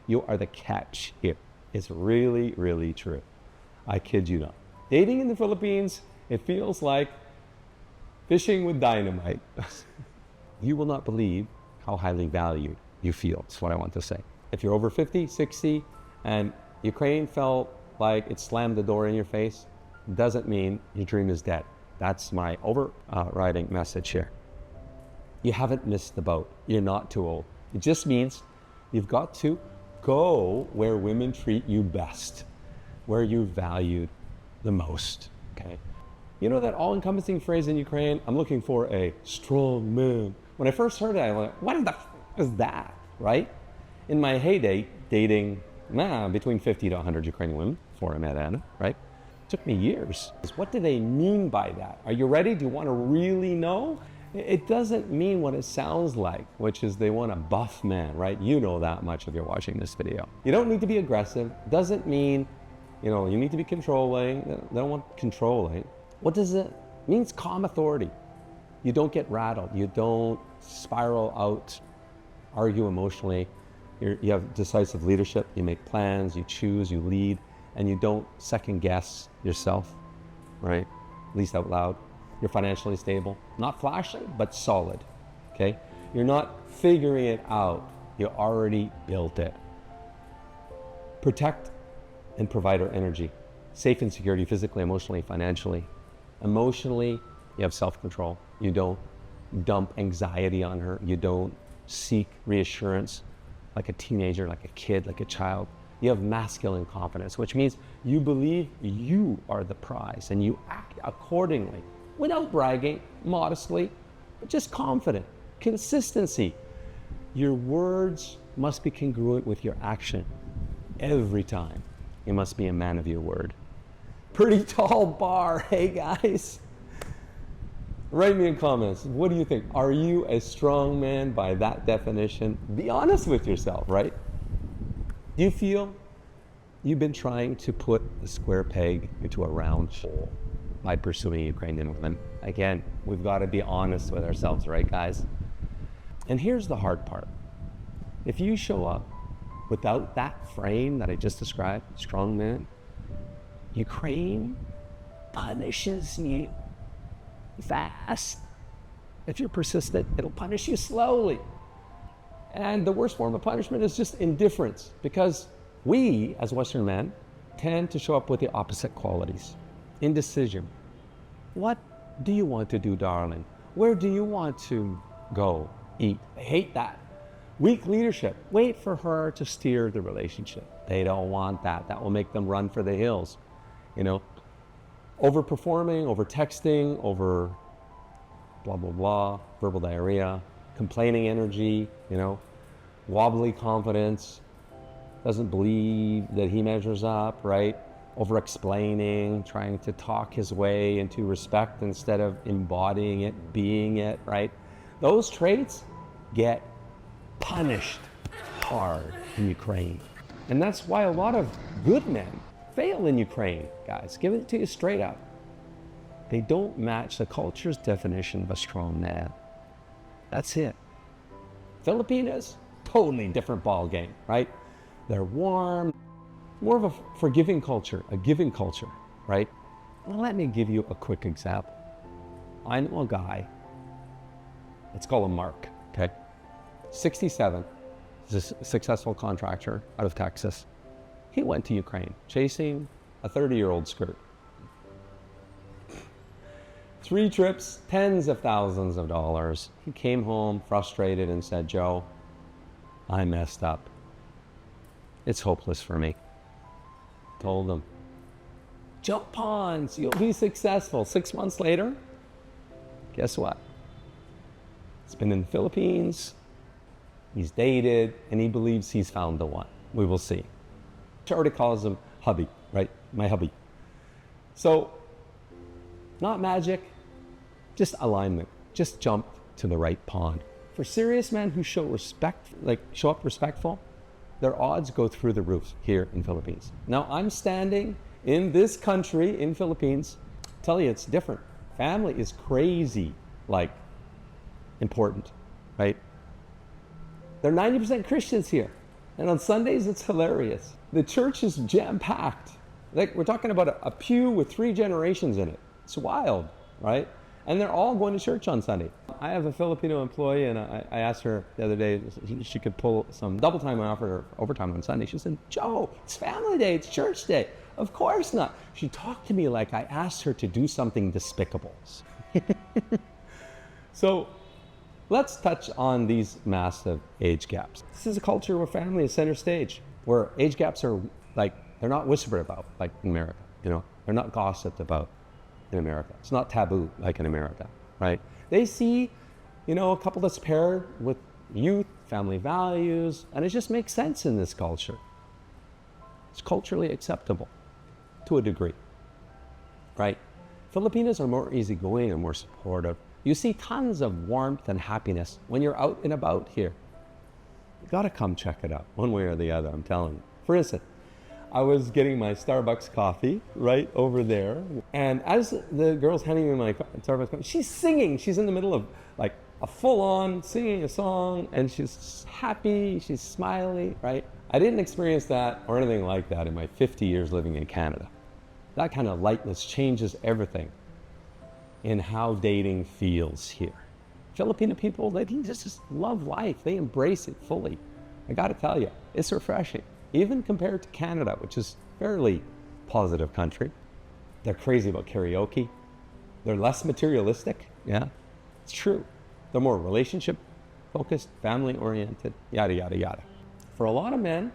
You are the catch here. It's really, really true. I kid you not. Dating in the Philippines, it feels like fishing with dynamite. You will not believe how highly valued you feel. That's what I want to say. If you're over 50, 60, and Ukraine felt like it slammed the door in your face, doesn't mean your dream is dead. That's my overriding message here. You haven't missed the boat. You're not too old. It just means you've got to go where women treat you best, where you're valued the most, okay? You know that all-encompassing phrase in Ukraine, I'm looking for a strong man. When I first heard it, I went, what the f is that, right? In my heyday, dating between 50 to 100 Ukrainian women before I met Anna, right? It took me years. What do they mean by that? Are you ready? Do you want to really know? It doesn't mean what it sounds like, which is they want a buff man, right? You know that much if you're watching this video. You don't need to be aggressive. Doesn't mean, you need to be controlling. They don't want controlling. What does it mean? It's calm authority. You don't get rattled. You don't spiral out, argue emotionally. You have decisive leadership. You make plans, you choose, you lead, and you don't second guess yourself, right? At least out loud. You're financially stable, not flashy, but solid, okay? You're not figuring it out. You already built it. Protect and provide her energy. Safe and security, physically, emotionally, financially. Emotionally, you have self-control. You don't dump anxiety on her. You don't seek reassurance like a teenager, like a kid, like a child. You have masculine confidence, which means you believe you are the prize and you act accordingly without bragging, modestly, but just confident. Consistency. Your words must be congruent with your action every time. You must be a man of your word. Pretty tall bar, hey guys. Write me in comments, what do you think? Are you a strong man by that definition? Be honest with yourself, right? Do you feel you've been trying to put a square peg into a round hole by pursuing Ukrainian women? Again, we've got to be honest with ourselves, right, guys? And here's the hard part. If you show up without that frame that I just described, strong man, Ukraine punishes you fast. If you're persistent, it'll punish you slowly. And the worst form of punishment is just indifference, because we, as Western men, tend to show up with the opposite qualities. Indecision. What do you want to do, darling? Where do you want to go eat? They hate that. Weak leadership. Wait for her to steer the relationship. They don't want that. That will make them run for the hills. Overperforming, over texting, over blah, blah, blah, verbal diarrhea, complaining energy, wobbly confidence, doesn't believe that he measures up, right? Over explaining, trying to talk his way into respect instead of embodying it, being it, right? Those traits get punished hard in Ukraine. And that's why a lot of good men fail in Ukraine, guys. Give it to you straight up. They don't match the culture's definition of a strong man. That's it. Filipinas, totally different ball game, right? They're warm, more of a forgiving culture, a giving culture, right? Well, let me give you a quick example. I know a guy, let's call him Mark, okay? 67, he's a successful contractor out of Texas. He went to Ukraine chasing a 30-year-old skirt. 3 trips, tens of thousands of dollars. He came home frustrated and said, Joe, I messed up. It's hopeless for me. Told him, jump on, so you'll be successful. 6 months later, guess what? He's been in the Philippines, he's dated, and he believes he's found the one. We will see. Already calls him hubby, right? My hubby. So, not magic, just alignment. Just jump to the right pond. For serious men who show up respectful, their odds go through the roof here in Philippines. Now, I'm standing in this country, in Philippines, tell you it's different. Family is crazy, important, right? They're 90% Christians here. And on Sundays, it's hilarious. The church is jam-packed. Like, we're talking about a pew with 3 generations in it. It's wild, right? And they're all going to church on Sunday. I have a Filipino employee, and I asked her the other day if she could pull some double time. I offered her overtime on Sunday. She said, Joe, it's family day, it's church day. Of course not. She talked to me like I asked her to do something despicable. So let's touch on these massive age gaps. This is a culture where family is center stage, where age gaps are like, they're not whispered about like in America, you know, they're not gossiped about in America. It's not taboo like in America, right? They see, you know, a couple that's paired with youth, family values, and it just makes sense in this culture. It's culturally acceptable to a degree, right? Filipinos are more easygoing and more supportive. You see tons of warmth and happiness when you're out and about here. You gotta come check it out, one way or the other, I'm telling you. For instance, I was getting my Starbucks coffee right over there, and as the girl's handing me my Starbucks coffee, she's singing. She's in the middle of like a full-on singing a song, and she's happy, she's smiley, right? I didn't experience that or anything like that in my 50 years living in Canada. That kind of lightness changes everything in how dating feels here. Filipino people, they just love life. They embrace it fully. I gotta tell you, it's refreshing. Even compared to Canada, which is a fairly positive country. They're crazy about karaoke. They're less materialistic, yeah, it's true. They're more relationship focused, family oriented, yada, yada, yada. For a lot of men,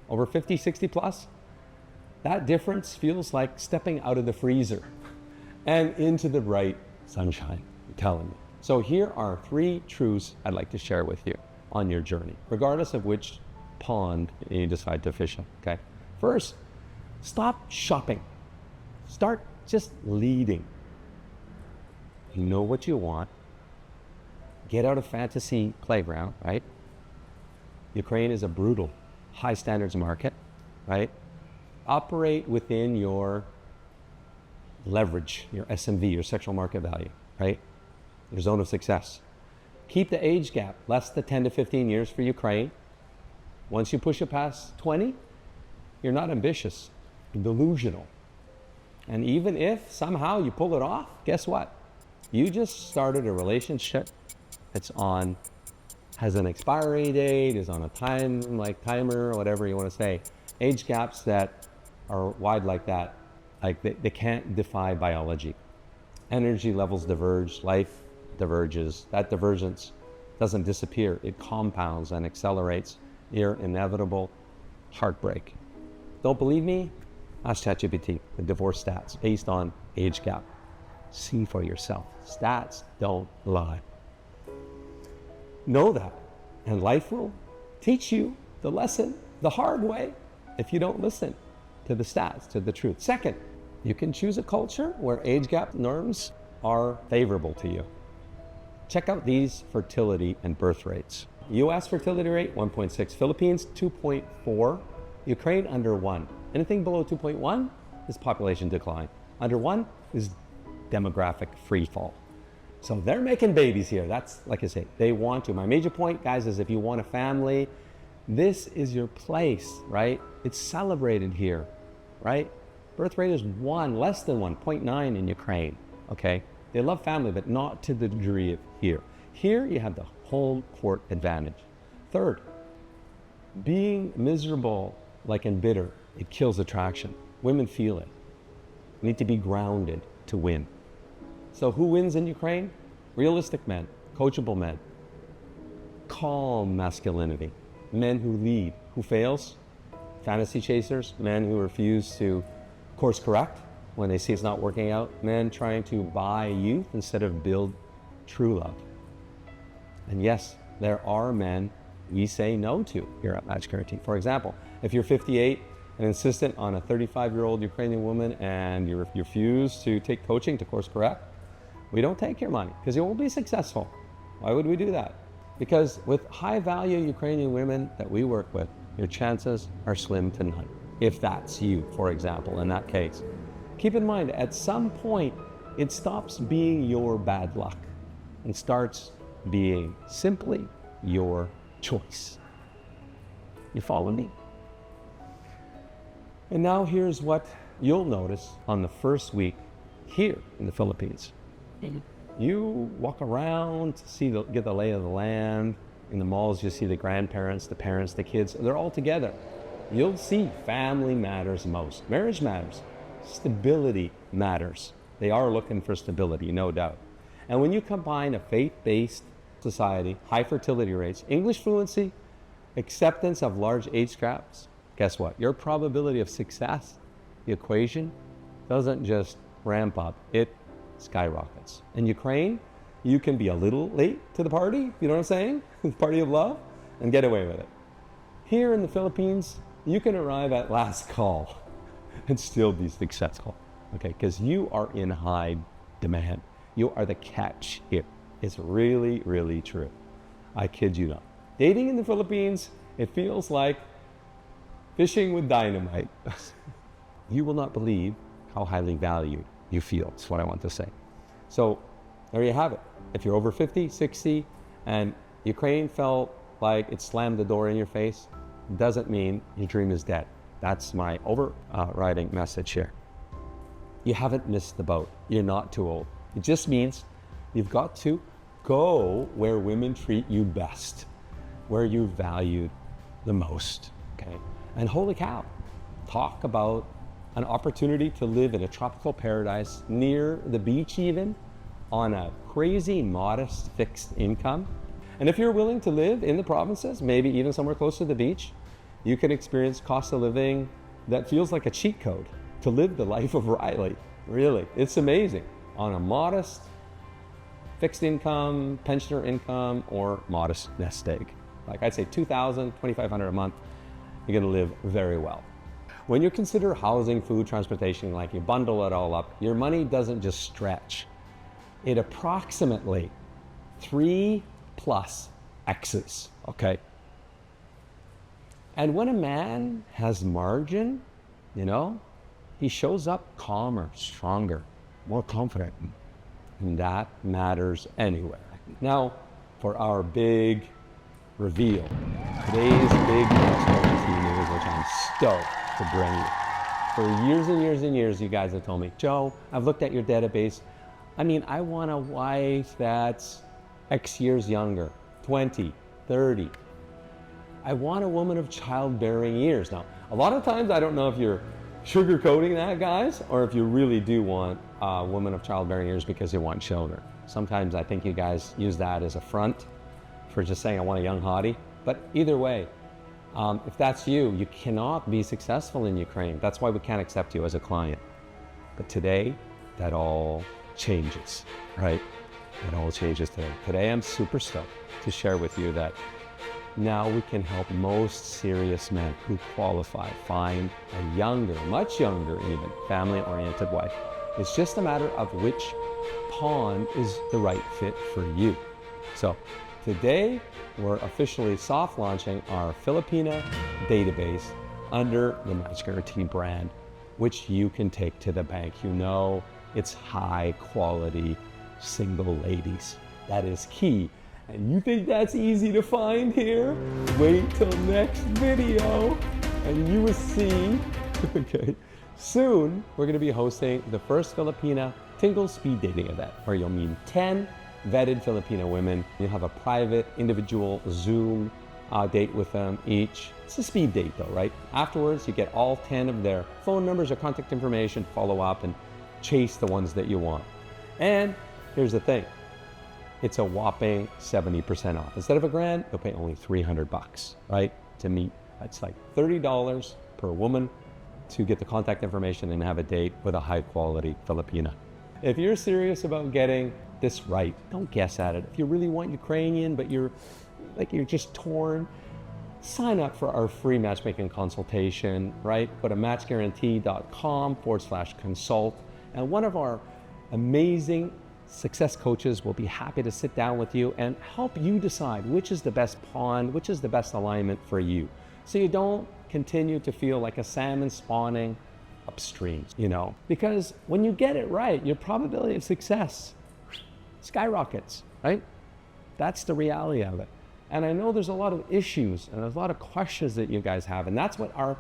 over 50, 60 plus, that difference feels like stepping out of the freezer and into the bright sunshine, I'm telling you. So here are 3 truths I'd like to share with you on your journey, regardless of which pond you decide to fish in, okay? First, stop shopping. Start just leading. You know what you want. Get out of fantasy playground, right? Ukraine is a brutal, high standards market, right? Operate within your leverage, your SMV, your sexual market value, right? Your zone of success. Keep the age gap less than 10 to 15 years for Ukraine. Once you push it past 20, you're not ambitious, you're delusional. And even if somehow you pull it off, guess what? You just started a relationship that's has an expiry date, is on a timer, or whatever you want to say. Age gaps that are wide like that, like they can't defy biology. Energy levels diverge, life diverges. That divergence doesn't disappear, it compounds and accelerates your inevitable heartbreak. Don't believe me? Ask ChatGPT, the divorce stats based on age gap. See for yourself. Stats don't lie. Know that, and life will teach you the lesson the hard way if you don't listen to the stats, to the truth. Second, you can choose a culture where age gap norms are favorable to you. Check out these fertility and birth rates. US fertility rate, 1.6. Philippines, 2.4. Ukraine, under 1. Anything below 2.1 is population decline. Under 1 is demographic free fall. So they're making babies here. That's, like I say, they want to. My major point, guys, is if you want a family, this is your place, right? It's celebrated here, right? Birth rate is 1, less than 1.9 in Ukraine, okay? They love family, but not to the degree of here. Here, you have the home court advantage. Third, being miserable, like and bitter, it kills attraction. Women feel it. You need to be grounded to win. So who wins in Ukraine? Realistic men, coachable men, calm masculinity, men who lead. Who fails? Fantasy chasers, men who refuse to course correct when they see it's not working out, men trying to buy youth instead of build true love. And yes, there are men we say no to here at Match Guaranty. For example, if you're 58 and insistent on a 35-year-old Ukrainian woman and you refuse to take coaching to course correct, we don't take your money because you won't be successful. Why would we do that? Because with high-value Ukrainian women that we work with, your chances are slim to none. If that's you, for example, in that case. Keep in mind, at some point, it stops being your bad luck and starts being simply your choice. You follow me? And now here's what you'll notice on the first week here in the Philippines. You walk around, get the lay of the land. In the malls, you see the grandparents, the parents, the kids, they're all together. You'll see family matters most. Marriage matters. Stability matters. They are looking for stability, no doubt. And when you combine a faith-based society, high fertility rates, English fluency, acceptance of large age gaps, guess what? Your probability of success, the equation, doesn't just ramp up, it skyrockets. In Ukraine, you can be a little late to the party, you know what I'm saying? The party of love, and get away with it. Here in the Philippines, you can arrive at last call and still be successful, okay? Because you are in high demand. You are the catch here. It's really, really true. I kid you not. Dating in the Philippines, it feels like fishing with dynamite. You will not believe how highly valued you feel. That's what I want to say. So there you have it. If you're over 50, 60, and Ukraine felt like it slammed the door in your face, doesn't mean your dream is dead. That's my overriding message here. You haven't missed the boat. You're not too old. It just means you've got to go where women treat you best, where you're valued the most, okay? And holy cow, talk about an opportunity to live in a tropical paradise near the beach even, on a crazy modest fixed income. And if you're willing to live in the provinces, maybe even somewhere close to the beach, you can experience cost of living that feels like a cheat code to live the life of Riley. Really, it's amazing. On a modest fixed income, pensioner income, or modest nest egg. Like I'd say $2,000, $2,500 a month, you're gonna live very well. When you consider housing, food, transportation, like you bundle it all up, your money doesn't just stretch. It approximately 3+ X's, okay? And when a man has margin, you know, he shows up calmer, stronger, more confident. And that matters anywhere. Now, for our big reveal, today's big matchmaking news, which I'm stoked to bring you. For years and years and years, you guys have told me, Joe, I've looked at your database. I mean, I want a wife that's X years younger, 20, 30. I want a woman of childbearing years. Now, a lot of times, I don't know if you're sugarcoating that, guys, or if you really do want a woman of childbearing years because you want children. Sometimes I think you guys use that as a front for just saying, I want a young hottie. But either way, if that's you, you cannot be successful in Ukraine. That's why we can't accept you as a client. But today, that all changes, right? It all changes today. Today, I'm super stoked to share with you that now we can help most serious men who qualify find a younger, much younger even, family-oriented wife. It's just a matter of which pond is the right fit for you. So today, we're officially soft launching our Filipina database under the Match Guaranty brand, which you can take to the bank. You know, it's high quality single ladies. That is key. And you think that's easy to find here? Wait till next video and you will see. Okay. Soon, we're going to be hosting the first Filipina Tingles speed dating event where you'll meet 10 vetted Filipina women. You'll have a private, individual Zoom date with them each. It's a speed date though, right? Afterwards, you get all 10 of their phone numbers or contact information, follow up and chase the ones that you want. And here's the thing. It's a whopping 70% off. Instead of $1,000, you'll pay only $300, right? To meet. It's like $30 per woman to get the contact information and have a date with a high quality Filipina. If you're serious about getting this right, don't guess at it. If you really want Ukrainian, but you're just torn, sign up for our free matchmaking consultation, right? Go to matchguaranty.com/consult. And one of our amazing success coaches will be happy to sit down with you and help you decide which is the best pond, which is the best alignment for you. So you don't continue to feel like a salmon spawning upstream, you know? Because when you get it right, your probability of success skyrockets, right? That's the reality of it. And I know there's a lot of issues and there's a lot of questions that you guys have. And that's what our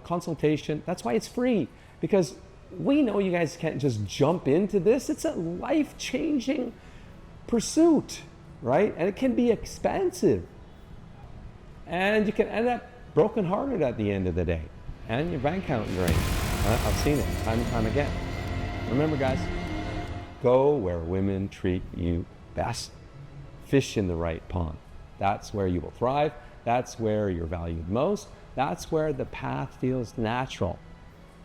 consultation, that's why it's free. Because we know you guys can't just jump into this. It's a life-changing pursuit, right? And it can be expensive. And you can end up brokenhearted at the end of the day. And your bank account drained. I've seen it time and time again. Remember, guys, go where women treat you best. Fish in the right pond. That's where you will thrive. That's where you're valued most. That's where the path feels natural,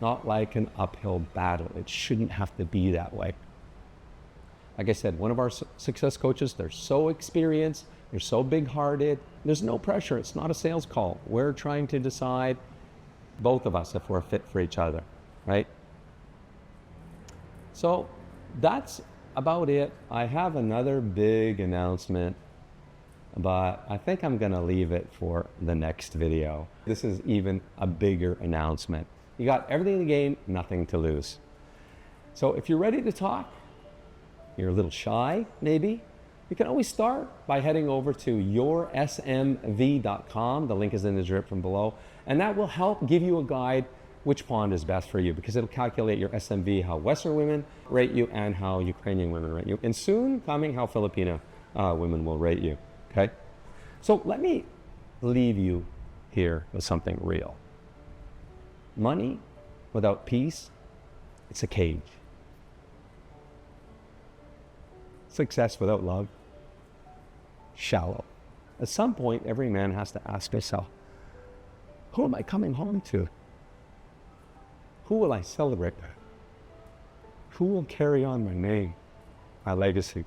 not like an uphill battle. It shouldn't have to be that way. Like I said, one of our success coaches, they're so experienced, they're so big-hearted. There's no pressure. It's not a sales call. We're trying to decide, both of us, if we're fit for each other, right? So that's about it. I have another big announcement, but I think I'm gonna leave it for the next video. This is even a bigger announcement. You got everything to gain, nothing to lose. So if you're ready to talk, you're a little shy, maybe, you can always start by heading over to yoursmv.com. The link is in the drip from below, and that will help give you a guide which pond is best for you, because it'll calculate your SMV, how Western women rate you and how Ukrainian women rate you, and soon coming how Filipina women will rate you, okay? So let me leave you here with something real. Money without peace, it's a cage. Success without love, shallow. At some point, every man has to ask himself, who am I coming home to? Who will I celebrate? Who will carry on my name, my legacy?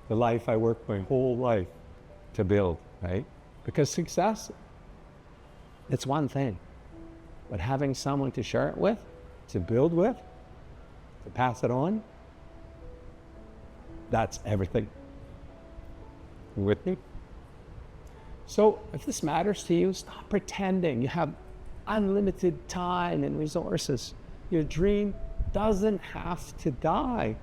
The life I worked my whole life to build, right? Because success, it's one thing, but having someone to share it with, to build with, to pass it on, that's everything. You with me? So if this matters to you, stop pretending you have unlimited time and resources. Your dream doesn't have to die,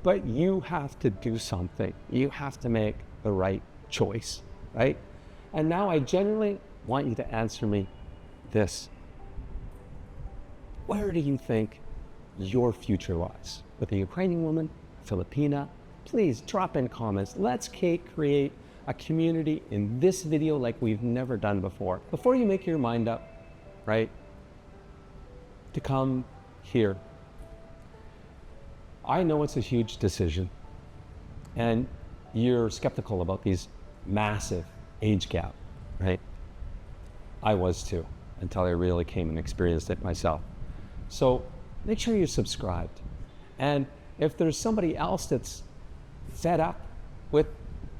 but you have to do something. You have to make the right choice, right? And now I genuinely want you to answer me this. Where do you think your future lies? With a Ukrainian woman, Filipina? Please drop in comments. Let's create a community in this video like we've never done before. before you make your mind up, right, to come here. I know it's a huge decision, and you're skeptical about these massive age gap, right? I was too, until I really came and experienced it myself. So make sure you're subscribed. And if there's somebody else that's fed up with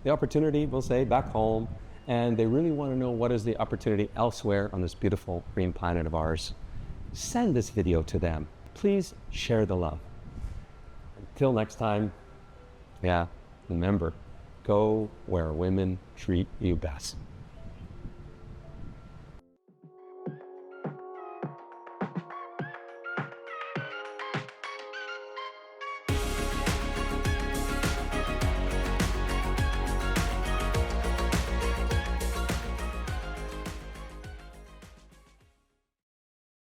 the opportunity, we'll say, back home, and they really want to know what is the opportunity elsewhere on this beautiful green planet of ours, send this video to them. Please share the love. Until next time, yeah, remember, go where women treat you best.